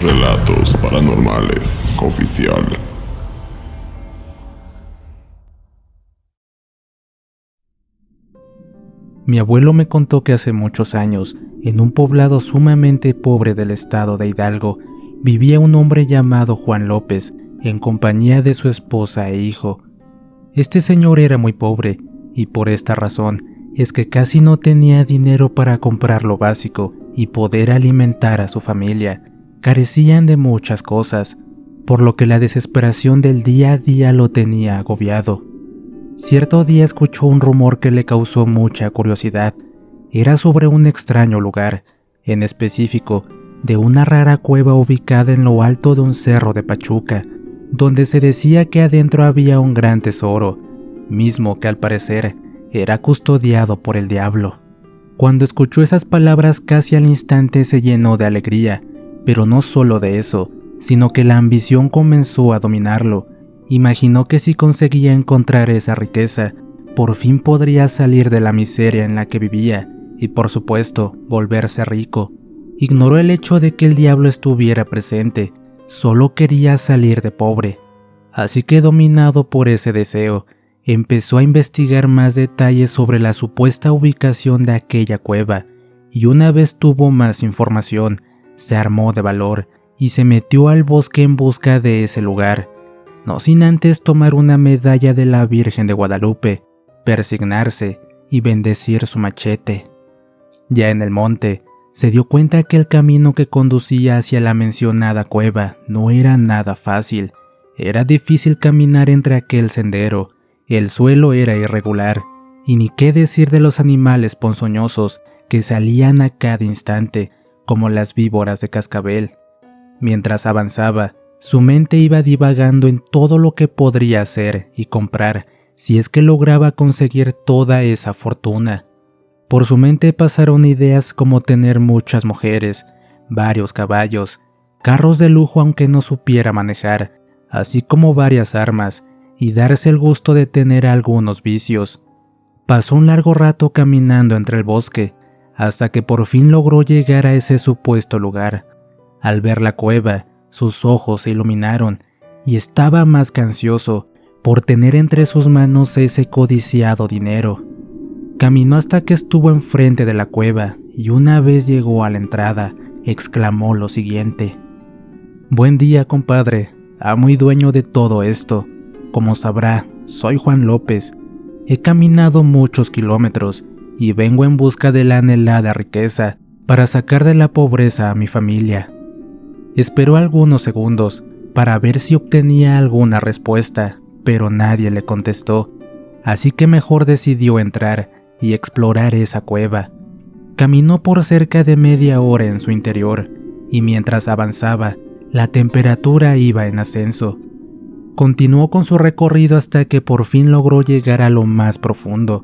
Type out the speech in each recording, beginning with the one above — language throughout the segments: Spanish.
Relatos Paranormales Oficial. Mi abuelo me contó que hace muchos años, en un poblado sumamente pobre del estado de Hidalgo, vivía un hombre llamado Juan López, en compañía de su esposa e hijo. Este señor era muy pobre, y por esta razón es que casi no tenía dinero para comprar lo básico y poder alimentar a su familia. Carecían de muchas cosas, por lo que la desesperación del día a día lo tenía agobiado. Cierto día escuchó un rumor que le causó mucha curiosidad. Era sobre un extraño lugar, en específico, de una rara cueva ubicada en lo alto de un cerro de Pachuca, donde se decía que adentro había un gran tesoro, mismo que al parecer era custodiado por el diablo. Cuando escuchó esas palabras casi al instante se llenó de alegría, pero no solo de eso, sino que la ambición comenzó a dominarlo. Imaginó que si conseguía encontrar esa riqueza, por fin podría salir de la miseria en la que vivía y, por supuesto, volverse rico. Ignoró el hecho de que el diablo estuviera presente, solo quería salir de pobre. Así que, dominado por ese deseo, empezó a investigar más detalles sobre la supuesta ubicación de aquella cueva, y una vez tuvo más información, se armó de valor y se metió al bosque en busca de ese lugar. No sin antes tomar una medalla de la Virgen de Guadalupe, persignarse y bendecir su machete. Ya en el monte, se dio cuenta que el camino que conducía hacia la mencionada cueva no era nada fácil. Era difícil caminar entre aquel sendero, el suelo era irregular, y ni qué decir de los animales ponzoñosos que salían a cada instante, como las víboras de cascabel. Mientras avanzaba, su mente iba divagando en todo lo que podría hacer y comprar si es que lograba conseguir toda esa fortuna. Por su mente pasaron ideas como tener muchas mujeres, varios caballos, carros de lujo aunque no supiera manejar, así como varias armas, y darse el gusto de tener algunos vicios. Pasó un largo rato caminando entre el bosque, hasta que por fin logró llegar a ese supuesto lugar. Al ver la cueva, sus ojos se iluminaron y estaba más que ansioso por tener entre sus manos ese codiciado dinero. Caminó hasta que estuvo enfrente de la cueva y una vez llegó a la entrada, exclamó lo siguiente: «Buen día, compadre, amo y dueño de todo esto. Como sabrá, soy Juan López. He caminado muchos kilómetros y vengo en busca de la anhelada riqueza para sacar de la pobreza a mi familia». Esperó algunos segundos para ver si obtenía alguna respuesta, pero nadie le contestó, así que mejor decidió entrar y explorar esa cueva. Caminó por cerca de media hora en su interior, y mientras avanzaba, la temperatura iba en ascenso. Continuó con su recorrido hasta que por fin logró llegar a lo más profundo.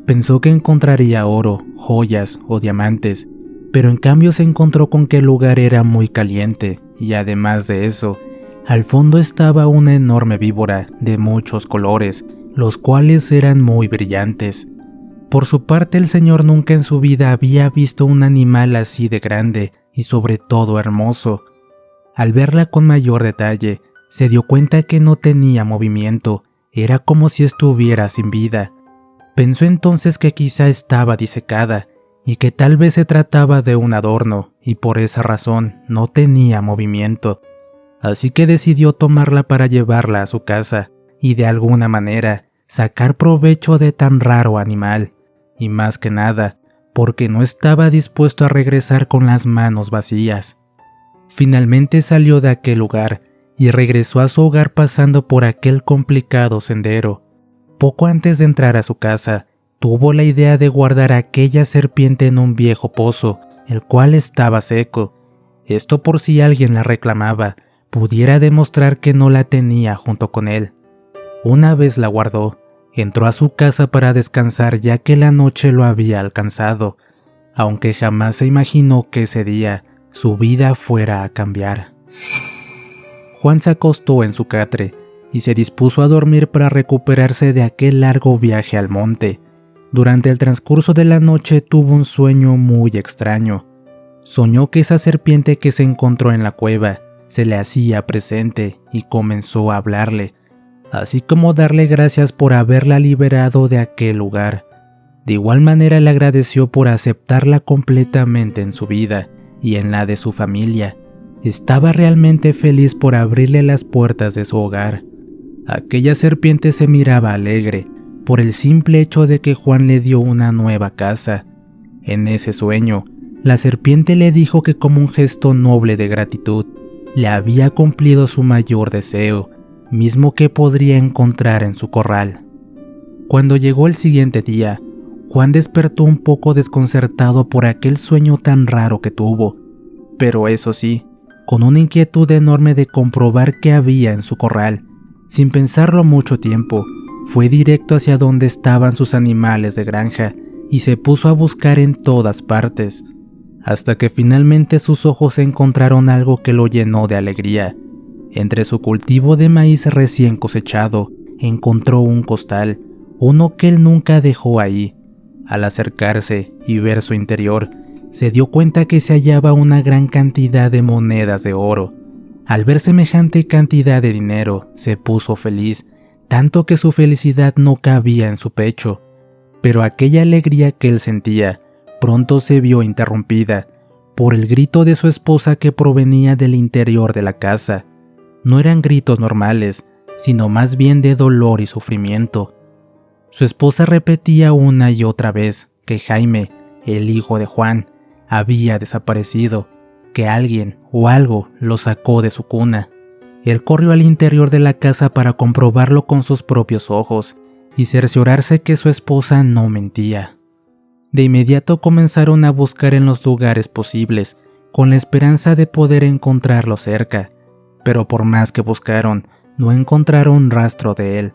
Pensó que encontraría oro, joyas o diamantes, pero en cambio se encontró con que el lugar era muy caliente y además de eso, al fondo estaba una enorme víbora de muchos colores, los cuales eran muy brillantes. Por su parte, el señor nunca en su vida había visto un animal así de grande y sobre todo hermoso. Al verla con mayor detalle, se dio cuenta que no tenía movimiento, era como si estuviera sin vida. Pensó entonces que quizá estaba disecada, y que tal vez se trataba de un adorno, y por esa razón no tenía movimiento. Así que decidió tomarla para llevarla a su casa, y de alguna manera sacar provecho de tan raro animal, y más que nada, porque no estaba dispuesto a regresar con las manos vacías. Finalmente salió de aquel lugar, y regresó a su hogar pasando por aquel complicado sendero. Poco antes de entrar a su casa, tuvo la idea de guardar aquella serpiente en un viejo pozo, el cual estaba seco. Esto por si alguien la reclamaba, pudiera demostrar que no la tenía junto con él. Una vez la guardó, entró a su casa para descansar ya que la noche lo había alcanzado, aunque jamás se imaginó que ese día su vida fuera a cambiar. Juan se acostó en su catre y se dispuso a dormir para recuperarse de aquel largo viaje al monte. Durante el transcurso de la noche tuvo un sueño muy extraño. Soñó que esa serpiente que se encontró en la cueva se le hacía presente y comenzó a hablarle, así como darle gracias por haberla liberado de aquel lugar. De igual manera le agradeció por aceptarla completamente en su vida y en la de su familia. Estaba realmente feliz por abrirle las puertas de su hogar. Aquella serpiente se miraba alegre por el simple hecho de que Juan le dio una nueva casa. En ese sueño, la serpiente le dijo que como un gesto noble de gratitud, le había cumplido su mayor deseo, mismo que podría encontrar en su corral. Cuando llegó el siguiente día, Juan despertó un poco desconcertado por aquel sueño tan raro que tuvo, pero eso sí, con una inquietud enorme de comprobar qué había en su corral. Sin pensarlo mucho tiempo, fue directo hacia donde estaban sus animales de granja y se puso a buscar en todas partes, hasta que finalmente sus ojos encontraron algo que lo llenó de alegría. Entre su cultivo de maíz recién cosechado, encontró un costal, uno que él nunca dejó ahí. Al acercarse y ver su interior, se dio cuenta que se hallaba una gran cantidad de monedas de oro. Al ver semejante cantidad de dinero, se puso feliz, tanto que su felicidad no cabía en su pecho. Pero aquella alegría que él sentía, pronto se vio interrumpida por el grito de su esposa que provenía del interior de la casa. No eran gritos normales, sino más bien de dolor y sufrimiento. Su esposa repetía una y otra vez que Jaime, el hijo de Juan, había desaparecido, que alguien o algo lo sacó de su cuna. Él corrió al interior de la casa para comprobarlo con sus propios ojos y cerciorarse que su esposa no mentía. De inmediato comenzaron a buscar en los lugares posibles, con la esperanza de poder encontrarlo cerca, pero por más que buscaron, no encontraron rastro de él.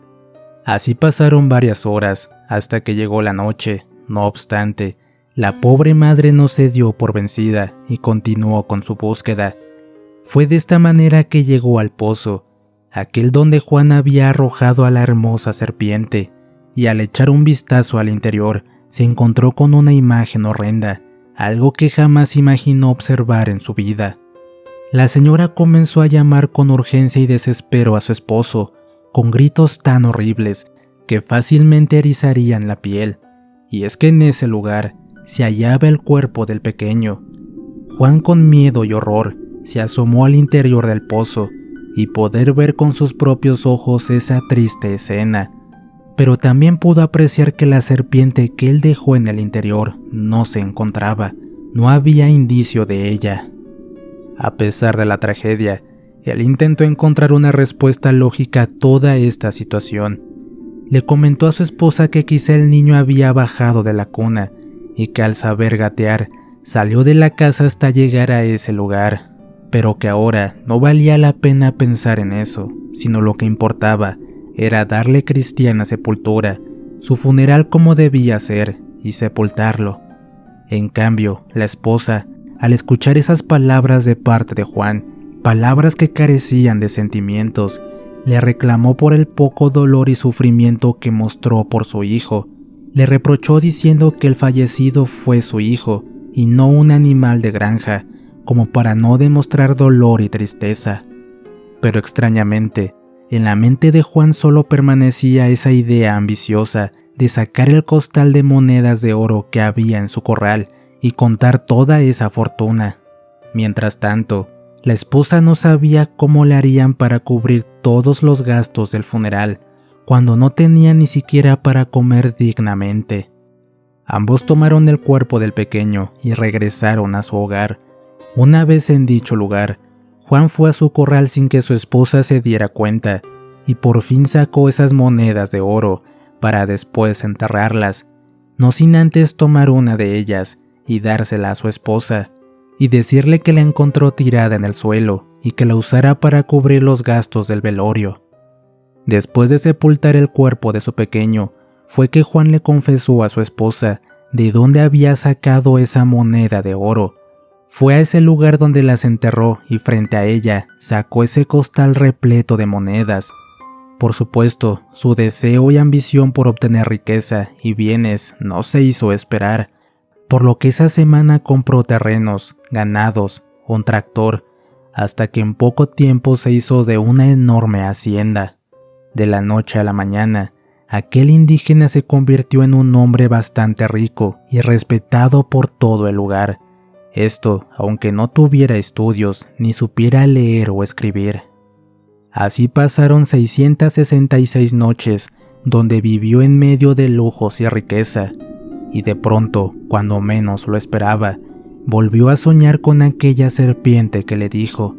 Así pasaron varias horas, hasta que llegó la noche. No obstante, la pobre madre no se dio por vencida y continuó con su búsqueda. Fue de esta manera que llegó al pozo, aquel donde Juan había arrojado a la hermosa serpiente, y al echar un vistazo al interior, se encontró con una imagen horrenda, algo que jamás imaginó observar en su vida. La señora comenzó a llamar con urgencia y desespero a su esposo, con gritos tan horribles que fácilmente erizarían la piel, y es que en ese lugar se hallaba el cuerpo del pequeño. Juan, con miedo y horror, se asomó al interior del pozo y poder ver con sus propios ojos esa triste escena, pero también pudo apreciar que la serpiente que él dejó en el interior no se encontraba, no había indicio de ella. A pesar de la tragedia, él intentó encontrar una respuesta lógica a toda esta situación. Le comentó a su esposa que quizá el niño había bajado de la cuna y que al saber gatear, salió de la casa hasta llegar a ese lugar, pero que ahora no valía la pena pensar en eso, sino lo que importaba era darle cristiana sepultura, su funeral como debía ser, y sepultarlo. En cambio, la esposa, al escuchar esas palabras de parte de Juan, palabras que carecían de sentimientos, le reclamó por el poco dolor y sufrimiento que mostró por su hijo. Le reprochó diciendo que el fallecido fue su hijo y no un animal de granja, como para no demostrar dolor y tristeza. Pero extrañamente, en la mente de Juan solo permanecía esa idea ambiciosa de sacar el costal de monedas de oro que había en su corral y contar toda esa fortuna. Mientras tanto, la esposa no sabía cómo le harían para cubrir todos los gastos del funeral, cuando no tenía ni siquiera para comer dignamente. Ambos tomaron el cuerpo del pequeño y regresaron a su hogar. Una vez en dicho lugar, Juan fue a su corral sin que su esposa se diera cuenta, y por fin sacó esas monedas de oro para después enterrarlas, no sin antes tomar una de ellas y dársela a su esposa, y decirle que la encontró tirada en el suelo y que la usara para cubrir los gastos del velorio. Después de sepultar el cuerpo de su pequeño, fue que Juan le confesó a su esposa de dónde había sacado esa moneda de oro. Fue a ese lugar donde las enterró y frente a ella sacó ese costal repleto de monedas. Por supuesto, su deseo y ambición por obtener riqueza y bienes no se hizo esperar, por lo que esa semana compró terrenos, ganados, un tractor, hasta que en poco tiempo se hizo de una enorme hacienda. De la noche a la mañana, aquel indígena se convirtió en un hombre bastante rico y respetado por todo el lugar. Esto, aunque no tuviera estudios ni supiera leer o escribir. Así pasaron 666 noches, donde vivió en medio de lujos y riqueza, y de pronto, cuando menos lo esperaba, volvió a soñar con aquella serpiente que le dijo: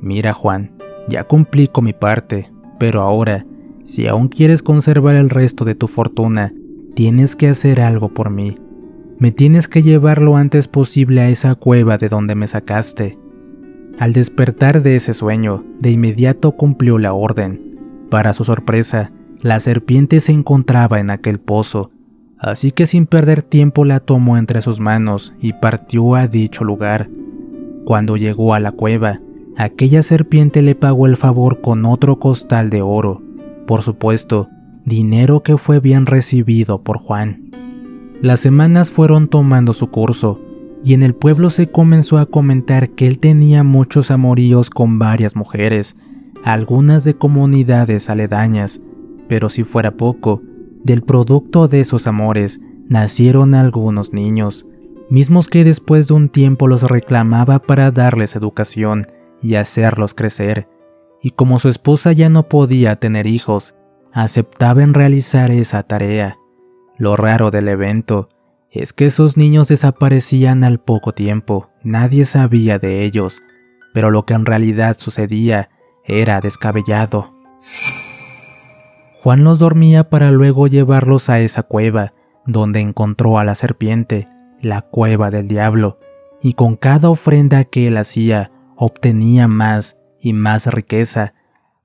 «Mira, Juan, ya cumplí con mi parte, pero ahora, si aún quieres conservar el resto de tu fortuna, tienes que hacer algo por mí. Me tienes que llevar lo antes posible a esa cueva de donde me sacaste». Al despertar de ese sueño, de inmediato cumplió la orden. Para su sorpresa, la serpiente se encontraba en aquel pozo, así que sin perder tiempo la tomó entre sus manos y partió a dicho lugar. Cuando llegó a la cueva, aquella serpiente le pagó el favor con otro costal de oro, por supuesto, dinero que fue bien recibido por Juan. Las semanas fueron tomando su curso, y en el pueblo se comenzó a comentar que él tenía muchos amoríos con varias mujeres, algunas de comunidades aledañas, pero si fuera poco, del producto de esos amores nacieron algunos niños, mismos que después de un tiempo los reclamaba para darles educación y hacerlos crecer, y como su esposa ya no podía tener hijos, aceptaba en realizar esa tarea. Lo raro del evento es que esos niños desaparecían al poco tiempo, nadie sabía de ellos, pero lo que en realidad sucedía era descabellado. Juan los dormía para luego llevarlos a esa cueva, donde encontró a la serpiente, la cueva del diablo, y con cada ofrenda que él hacía, obtenía más y más riqueza,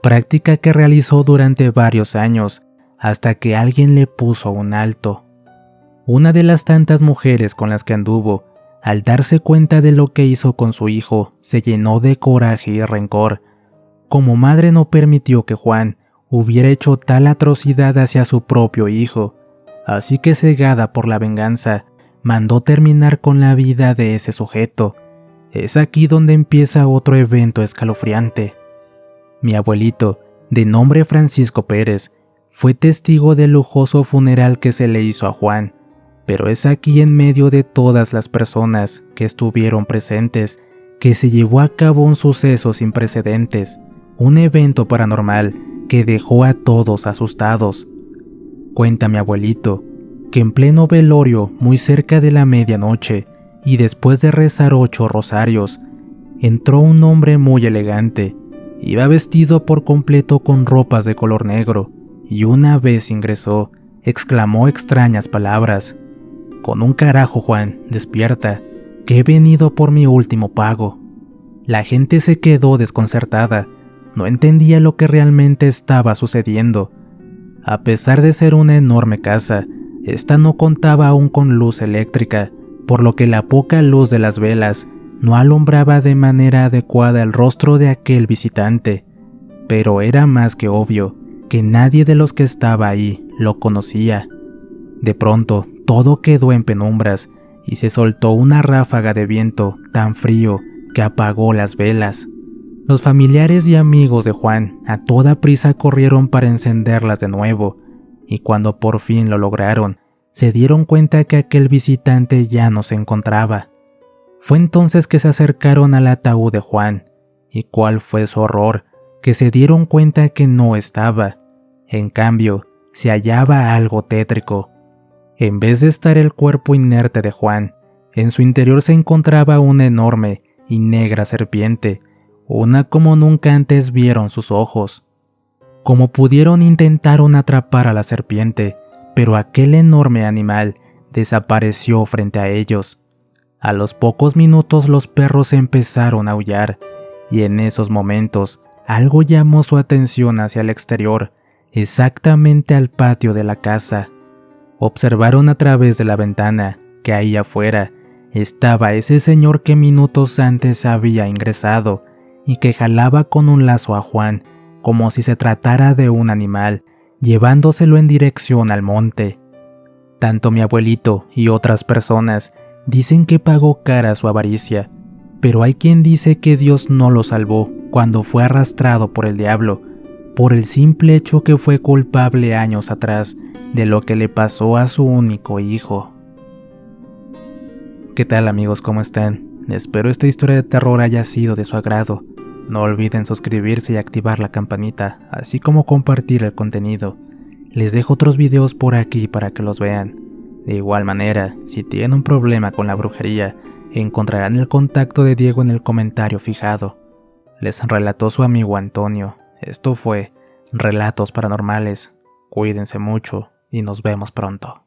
práctica que realizó durante varios años, hasta que alguien le puso un alto. Una de las tantas mujeres con las que anduvo, al darse cuenta de lo que hizo con su hijo, se llenó de coraje y rencor. Como madre no permitió que Juan hubiera hecho tal atrocidad hacia su propio hijo, así que cegada por la venganza, mandó terminar con la vida de ese sujeto. Es aquí donde empieza otro evento escalofriante. Mi abuelito, de nombre Francisco Pérez, fue testigo del lujoso funeral que se le hizo a Juan, pero es aquí en medio de todas las personas que estuvieron presentes que se llevó a cabo un suceso sin precedentes, un evento paranormal que dejó a todos asustados. Cuenta mi abuelito que en pleno velorio, muy cerca de la medianoche, y después de rezar 8 rosarios, entró un hombre muy elegante. Iba vestido por completo con ropas de color negro, y una vez ingresó, exclamó extrañas palabras: «Con un carajo, Juan, despierta, que he venido por mi último pago». La gente se quedó desconcertada, no entendía lo que realmente estaba sucediendo. A pesar de ser una enorme casa, esta no contaba aún con luz eléctrica, por lo que la poca luz de las velas no alumbraba de manera adecuada el rostro de aquel visitante. Pero era más que obvio que nadie de los que estaba ahí lo conocía. De pronto, todo quedó en penumbras y se soltó una ráfaga de viento tan frío que apagó las velas. Los familiares y amigos de Juan a toda prisa corrieron para encenderlas de nuevo, y cuando por fin lo lograron, se dieron cuenta que aquel visitante ya no se encontraba. Fue entonces que se acercaron al ataúd de Juan, y cuál fue su horror, que se dieron cuenta que no estaba. En cambio, se hallaba algo tétrico. En vez de estar el cuerpo inerte de Juan, en su interior se encontraba una enorme y negra serpiente, una como nunca antes vieron sus ojos. Como pudieron, intentaron atrapar a la serpiente, pero aquel enorme animal desapareció frente a ellos. A los pocos minutos los perros empezaron a aullar, y en esos momentos algo llamó su atención hacia el exterior, exactamente al patio de la casa. Observaron a través de la ventana que ahí afuera estaba ese señor que minutos antes había ingresado y que jalaba con un lazo a Juan como si se tratara de un animal, llevándoselo en dirección al monte. Tanto mi abuelito y otras personas dicen que pagó cara su avaricia, pero hay quien dice que Dios no lo salvó cuando fue arrastrado por el diablo, por el simple hecho que fue culpable años atrás de lo que le pasó a su único hijo. ¿Qué tal amigos? ¿Cómo están? Espero esta historia de terror haya sido de su agrado. No olviden suscribirse y activar la campanita, así como compartir el contenido. Les dejo otros videos por aquí para que los vean. De igual manera, si tienen un problema con la brujería, encontrarán el contacto de Diego en el comentario fijado. Les relató su amigo Antonio. Esto fue Relatos Paranormales. Cuídense mucho y nos vemos pronto.